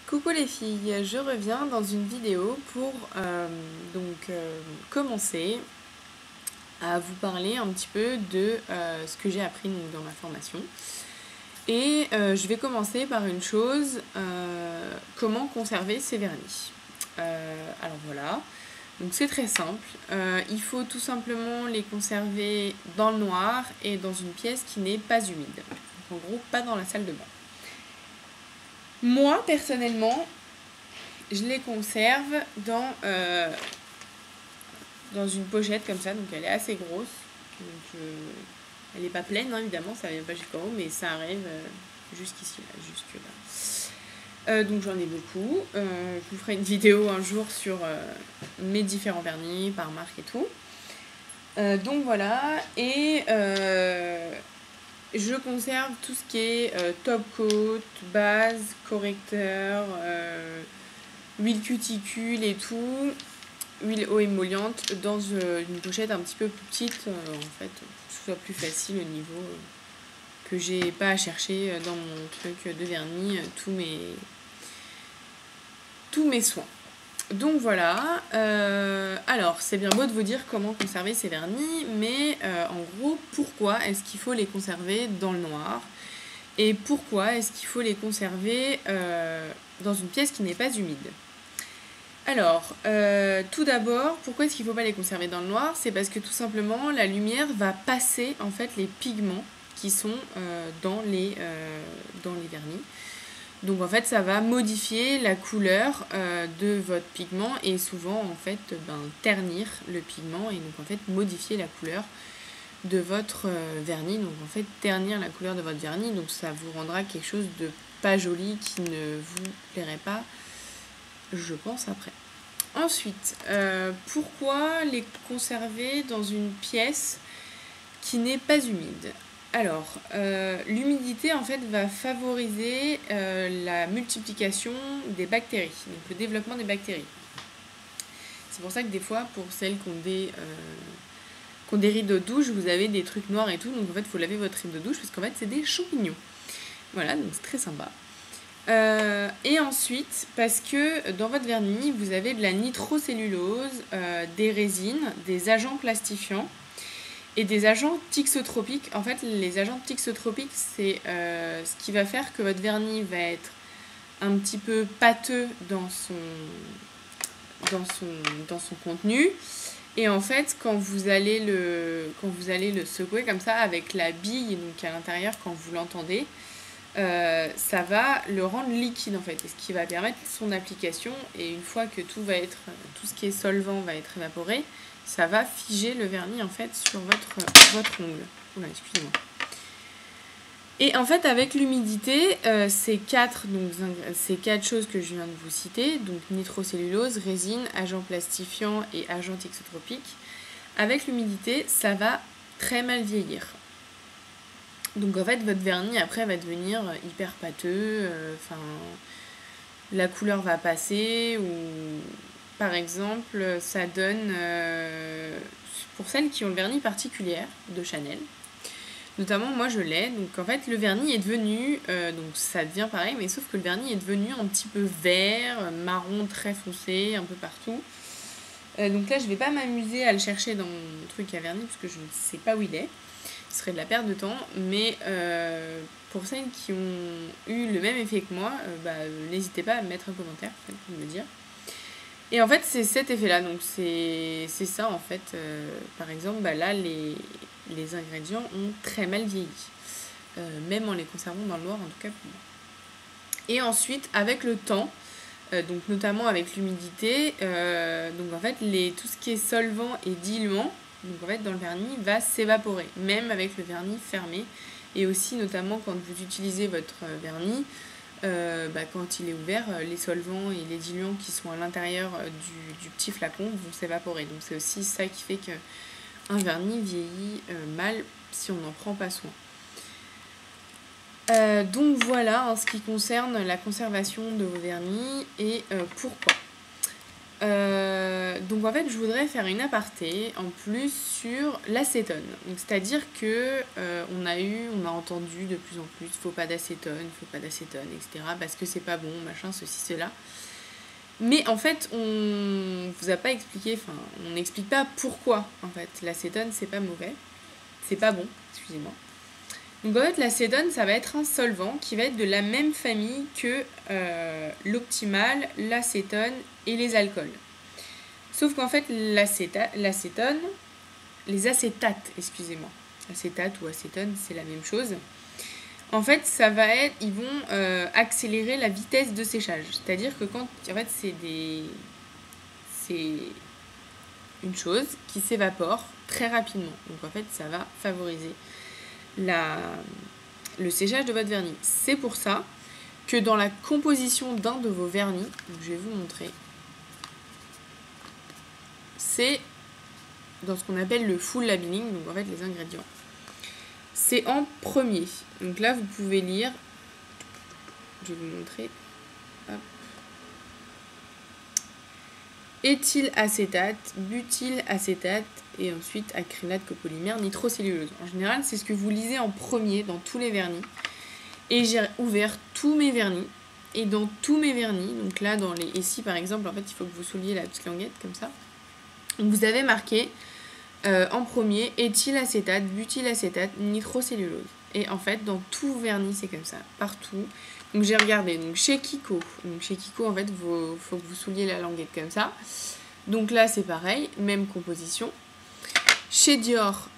Coucou les filles, je reviens dans une vidéo pour commencer à vous parler un petit peu de ce que j'ai appris dans ma formation. Et je vais commencer par une chose, comment conserver ses vernis. Alors voilà, donc c'est très simple, il faut tout simplement les conserver dans le noir et dans une pièce qui n'est pas humide. Donc, en gros, pas dans la salle de bain. Moi, personnellement, je les conserve dans une pochette comme ça, donc elle est assez grosse. Donc, elle n'est pas pleine, hein, évidemment, ça ne vient pas jusqu'en haut, mais ça arrive jusqu'ici, là, jusque là. Donc j'en ai beaucoup. Je vous ferai une vidéo un jour sur mes différents vernis par marque et tout. Donc voilà, et je conserve tout ce qui est top coat, base, correcteur, huile cuticule et tout, huile eau émolliente dans une pochette un petit peu plus petite, en fait, pour que ce soit plus facile au niveau que j'ai pas à chercher dans mon truc de vernis tous mes soins. Donc voilà, alors c'est bien beau de vous dire comment conserver ces vernis, mais en gros, pourquoi est-ce qu'il faut les conserver dans le noir? Et pourquoi est-ce qu'il faut les conserver dans une pièce qui n'est pas humide? Alors, tout d'abord, pourquoi est-ce qu'il ne faut pas les conserver dans le noir? C'est parce que tout simplement, la lumière va passer en fait les pigments qui sont dans les vernis. Donc en fait, ça va modifier la couleur de votre pigment et souvent en fait ternir le pigment et donc en fait modifier la couleur de votre vernis. Donc en fait ternir la couleur de votre vernis, donc ça vous rendra quelque chose de pas joli qui ne vous plairait pas, je pense, après. Ensuite, pourquoi les conserver dans une pièce qui n'est pas humide? Alors, l'humidité en fait va favoriser la multiplication des bactéries, donc le développement des bactéries. C'est pour ça que des fois, pour celles qui ont des rideaux de douche, vous avez des trucs noirs et tout, donc en fait, il faut laver votre rideau de douche parce qu'en fait, c'est des champignons. Voilà, donc c'est très sympa. Et ensuite, parce que dans votre vernis, vous avez de la nitrocellulose, des résines, des agents plastifiants et des agents thixotropiques. En fait, les agents thixotropiques, c'est ce qui va faire que votre vernis va être un petit peu pâteux dans son contenu. Et en fait, quand vous allez le secouer comme ça avec la bille, donc à l'intérieur, quand vous l'entendez, ça va le rendre liquide en fait, et ce qui va permettre son application. Et une fois que tout ce qui est solvant va être évaporé, ça va figer le vernis en fait sur votre ongle. Oula, excusez-moi. Et en fait, avec l'humidité, ces quatre choses que je viens de vous citer, donc nitrocellulose, résine, agent plastifiant et agent thixotropique, avec l'humidité, ça va très mal vieillir. Donc en fait, votre vernis après va devenir hyper pâteux, la couleur va passer, ou par exemple, ça donne, pour celles qui ont le vernis particulier de Chanel, notamment moi je l'ai, donc en fait le vernis est devenu, donc ça devient pareil, mais sauf que le vernis est devenu un petit peu vert, marron très foncé, un peu partout. Donc là je vais pas m'amuser à le chercher dans mon truc à vernis, parce que je ne sais pas où il est. Ce serait de la perte de temps, mais pour celles qui ont eu le même effet que moi, n'hésitez pas à me mettre un commentaire pour me dire. Et en fait, c'est cet effet-là, donc c'est ça en fait. Par exemple, là, les ingrédients ont très mal vieilli, même en les conservant dans le noir, en tout cas pour moi. Et ensuite, avec le temps, donc notamment avec l'humidité, donc en fait, tout ce qui est solvant et diluant, donc en fait dans le vernis, va s'évaporer, même avec le vernis fermé. Et aussi notamment quand vous utilisez votre vernis, quand il est ouvert, les solvants et les diluants qui sont à l'intérieur du petit flacon vont s'évaporer. Donc c'est aussi ça qui fait qu'un vernis vieillit mal si on n'en prend pas soin. Donc voilà en ce qui concerne la conservation de vos vernis et pourquoi. Donc en fait, je voudrais faire une aparté en plus sur l'acétone. Donc c'est-à-dire que on a entendu de plus en plus, faut pas d'acétone, etc. Parce que c'est pas bon, machin, ceci, cela. Mais en fait, on vous a pas expliqué, enfin, on n'explique pas pourquoi en fait l'acétone c'est pas mauvais, c'est pas bon, excusez-moi. Donc en fait, l'acétone, ça va être un solvant qui va être de la même famille que l'optimal, l'acétone et les alcools. Sauf qu'en fait, l'acétone, les acétates, excusez-moi, acétate ou acétone, c'est la même chose. En fait, ils vont accélérer la vitesse de séchage. C'est-à-dire que quand, en fait, c'est une chose qui s'évapore très rapidement. Donc en fait, ça va favoriser le séchage de votre vernis. C'est pour ça que dans la composition d'un de vos vernis, donc je vais vous montrer, c'est dans ce qu'on appelle le full labeling, donc en fait les ingrédients. C'est en premier. Donc là, vous pouvez lire, je vais vous montrer. Hop. Éthylacétate, butylacétate et ensuite acrylate copolymère, nitrocellulose. En général, c'est ce que vous lisez en premier dans tous les vernis. Et j'ai ouvert tous mes vernis. Et dans tous mes vernis, donc là, ici par exemple, en fait, il faut que vous souliez la petite languette comme ça. Donc vous avez marqué en premier éthylacétate, butylacétate, nitrocellulose. Et en fait, dans tout vernis, c'est comme ça, partout. Donc j'ai regardé, donc chez Kiko, en fait, faut que vous souliez la languette comme ça. Donc là, c'est pareil, même composition. Chez Dior,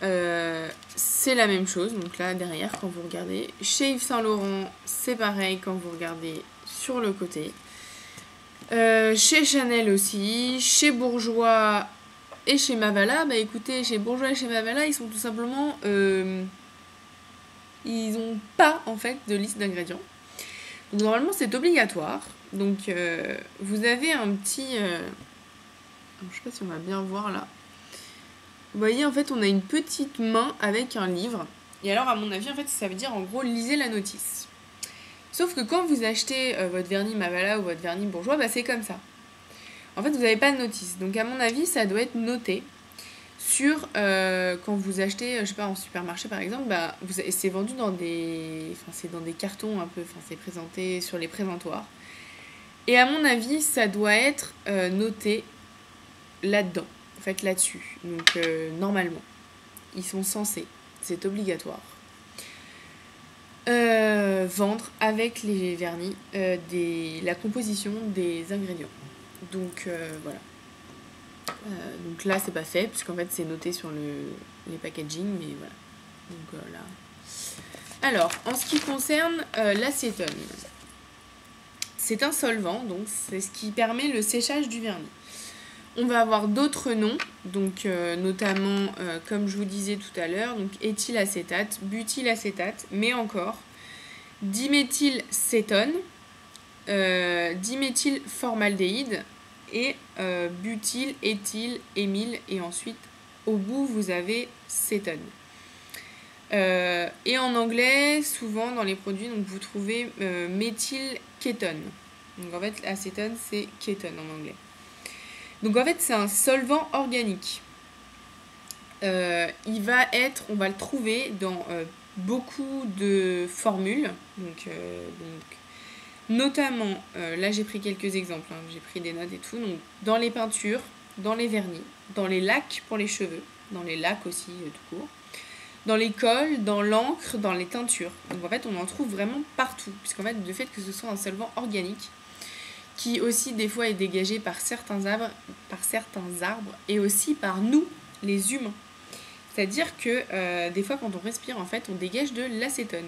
c'est la même chose, donc là, derrière, quand vous regardez. Chez Yves Saint Laurent, c'est pareil quand vous regardez sur le côté. Chez Chanel aussi, chez Bourjois et chez Mavala, bah écoutez, chez Bourjois et chez Mavala, ils sont tout simplement... ils n'ont pas en fait de liste d'ingrédients. Donc normalement c'est obligatoire. Donc vous avez un petit... je sais pas si on va bien voir là. Vous voyez en fait on a une petite main avec un livre. Et alors à mon avis en fait ça veut dire en gros lisez la notice. Sauf que quand vous achetez votre vernis Mavala ou votre vernis Bourjois, bah c'est comme ça. En fait vous n'avez pas de notice. Donc à mon avis ça doit être noté sur quand vous achetez, je sais pas, en supermarché par exemple, bah, c'est vendu dans des cartons un peu, c'est présenté sur les présentoirs. Et à mon avis, ça doit être noté là-dedans, en fait là-dessus. Donc normalement, ils sont censés, c'est obligatoire, vendre avec les vernis la composition des ingrédients. Donc voilà. Donc là c'est pas fait puisqu'en fait c'est noté sur les packaging, mais voilà. Donc là. Alors en ce qui concerne l'acétone, c'est un solvant, donc c'est ce qui permet le séchage du vernis. On va avoir d'autres noms, donc notamment comme je vous disais tout à l'heure, donc éthylacétate, butylacétate, mais encore diméthylcétone, diméthylformaldéhyde et butyl, éthyl, émyle, et ensuite au bout vous avez cétone. Et en anglais, souvent dans les produits, donc vous trouvez méthylkétone. Donc en fait, acétone c'est kétone en anglais. Donc en fait, c'est un solvant organique. On va le trouver dans beaucoup de formules. Donc notamment, là j'ai pris quelques exemples, hein, j'ai pris des notes et tout, donc dans les peintures, dans les vernis, dans les lacs pour les cheveux, dans les lacs aussi tout court, dans les cols, dans l'encre, dans les teintures. Donc en fait on en trouve vraiment partout, puisqu'en fait le fait que ce soit un solvant organique, qui aussi des fois est dégagé par certains arbres et aussi par nous, les humains. C'est-à-dire que des fois quand on respire en fait on dégage de l'acétone.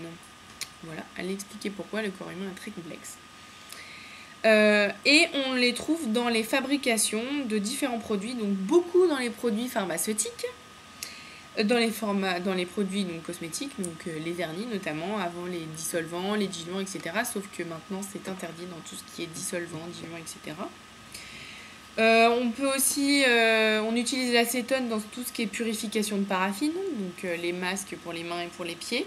Voilà, allez expliquer pourquoi, le corps humain est très complexe. Et on les trouve dans les fabrications de différents produits, donc beaucoup dans les produits pharmaceutiques, dans les produits donc, cosmétiques, donc les vernis notamment, avant les dissolvants, les diluants, etc. Sauf que maintenant c'est interdit dans tout ce qui est dissolvant, diluant, etc. On peut aussi, on utilise l'acétone dans tout ce qui est purification de paraffine, donc les masques pour les mains et pour les pieds.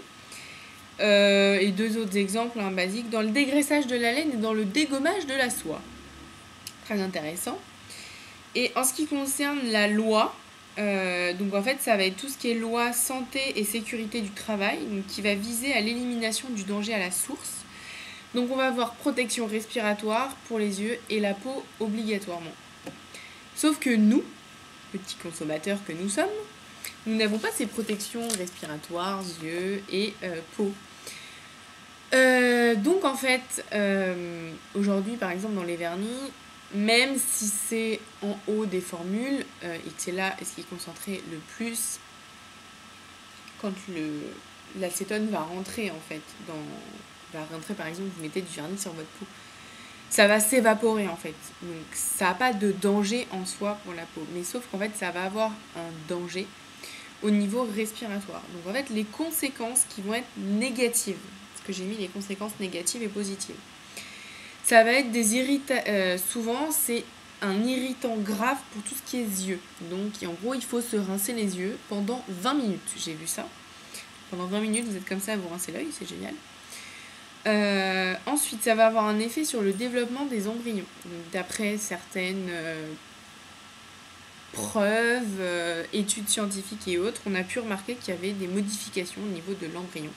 Et deux autres exemples basiques, dans le dégraissage de la laine et dans le dégommage de la soie. Très intéressant. Et en ce qui concerne la loi, donc en fait ça va être tout ce qui est loi santé et sécurité du travail, donc qui va viser à l'élimination du danger à la source. Donc on va avoir protection respiratoire pour les yeux et la peau obligatoirement. Sauf que nous, petits consommateurs que nous sommes, nous n'avons pas ces protections respiratoires, yeux et peau. Donc en fait, aujourd'hui par exemple dans les vernis, même si c'est en haut des formules, et que c'est là ce qui est concentré le plus, quand l'acétone va rentrer en fait, par exemple, vous mettez du vernis sur votre peau, ça va s'évaporer en fait. Donc ça n'a pas de danger en soi pour la peau, mais sauf qu'en fait ça va avoir un danger au niveau respiratoire. Donc en fait les conséquences qui vont être négatives, parce que j'ai mis les conséquences négatives et positives. Ça va être des irritants, souvent c'est un irritant grave pour tout ce qui est yeux. Donc en gros il faut se rincer les yeux pendant 20 minutes, j'ai vu ça. Pendant 20 minutes vous êtes comme ça à vous rincer l'œil, c'est génial. Ensuite, ça va avoir un effet sur le développement des embryons. D'après certaines preuves, études scientifiques et autres, on a pu remarquer qu'il y avait des modifications au niveau de l'embryon.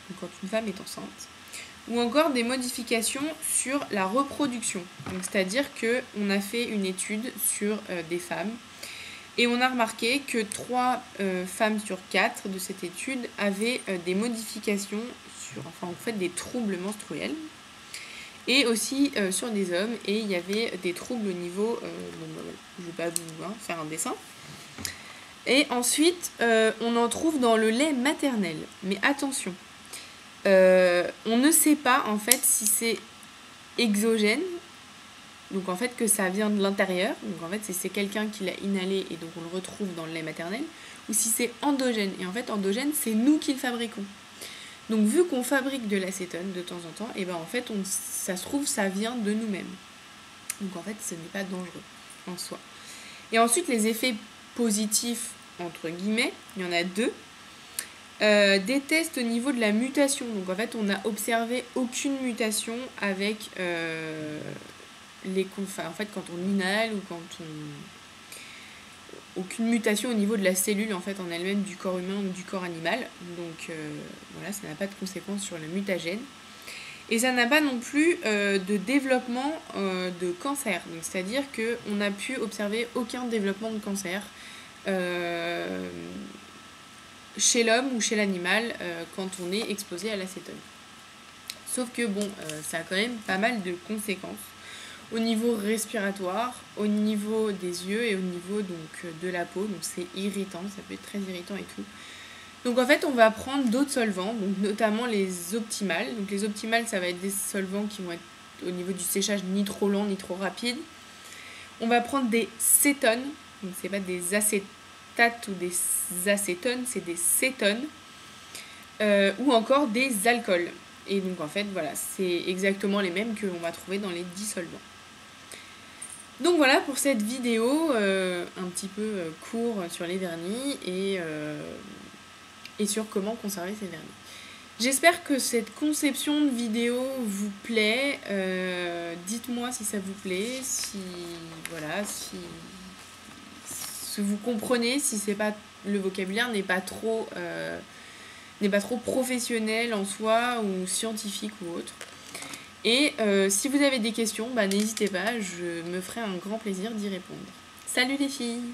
Donc quand une femme est enceinte. Ou encore des modifications sur la reproduction. C'est-à-dire qu'on a fait une étude sur des femmes et on a remarqué que 3 femmes sur 4 de cette étude avaient des modifications en fait des troubles menstruels et aussi sur des hommes, et il y avait des troubles au niveau je vais pas vous faire un dessin. Et ensuite on en trouve dans le lait maternel, mais attention, on ne sait pas en fait si c'est exogène, donc en fait que ça vient de l'intérieur, donc en fait c'est quelqu'un qui l'a inhalé et donc on le retrouve dans le lait maternel, ou si c'est endogène, et en fait endogène c'est nous qui le fabriquons. Donc vu qu'on fabrique de l'acétone de temps en temps, et ben en fait ça se trouve ça vient de nous-mêmes. Donc en fait ce n'est pas dangereux en soi. Et ensuite les effets positifs entre guillemets, il y en a 2. Des tests au niveau de la mutation. Donc en fait on n'a observé aucune mutation avec en fait quand on inhale ou quand on... aucune mutation au niveau de la cellule en fait en elle-même du corps humain ou du corps animal. Donc voilà, ça n'a pas de conséquences sur le mutagène. Et ça n'a pas non plus de développement de cancer. Donc c'est-à-dire qu'on a pu observer aucun développement de cancer chez l'homme ou chez l'animal quand on est exposé à l'acétone. Sauf que bon, ça a quand même pas mal de conséquences au niveau respiratoire, au niveau des yeux et au niveau donc de la peau. Donc c'est irritant, ça peut être très irritant et tout. Donc en fait on va prendre d'autres solvants, donc notamment les optimales. Donc les optimales ça va être des solvants qui vont être au niveau du séchage ni trop lent ni trop rapide. On va prendre des cétones, donc c'est pas des acétates ou des acétones, c'est des cétones, ou encore des alcools. Et donc en fait voilà, c'est exactement les mêmes que l'on va trouver dans les dissolvants. Donc voilà pour cette vidéo un petit peu court sur les vernis et sur comment conserver ces vernis. J'espère que cette conception de vidéo vous plaît. Dites-moi si ça vous plaît, si vous comprenez, si c'est pas, le vocabulaire n'est pas trop professionnel en soi ou scientifique ou autre. Et si vous avez des questions, n'hésitez pas, je me ferai un grand plaisir d'y répondre. Salut les filles!